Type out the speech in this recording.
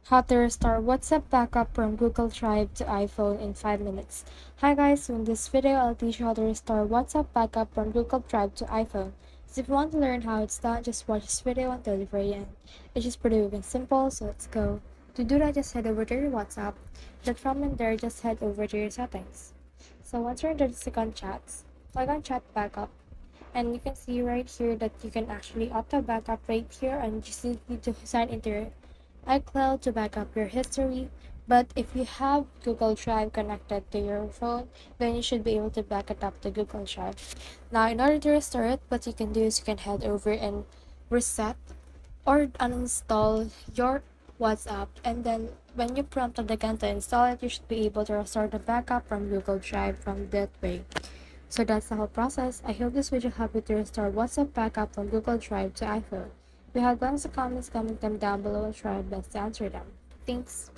How to restore WhatsApp backup from Google Drive to iPhone in 5 minutes. Hi guys, so in this video I'll teach you how to restore WhatsApp backup from Google Drive to iPhone. So if you want to learn how it's done, just watch this video until the very end. It's just pretty quick and simple, so let's go. To do that, just head over to your WhatsApp. Then from in there, just head over to your settings. So once you're in the second chats, click on chat backup. And you can see right here that you can actually auto backup right here, and you just need to sign into your iCloud to back up your history. But if you have Google Drive connected to your phone, then you should be able to back it up to Google Drive. Now, in order to restore it, what you can do is you can head over and reset or uninstall your WhatsApp, and then when you prompted again to install it, you should be able to restore the backup from Google Drive from that way. So that's the whole process. I hope this video helped you to restore WhatsApp backup from Google Drive to iPhone. If you have questions or comments, comment them down below and try our best to answer them. Thanks.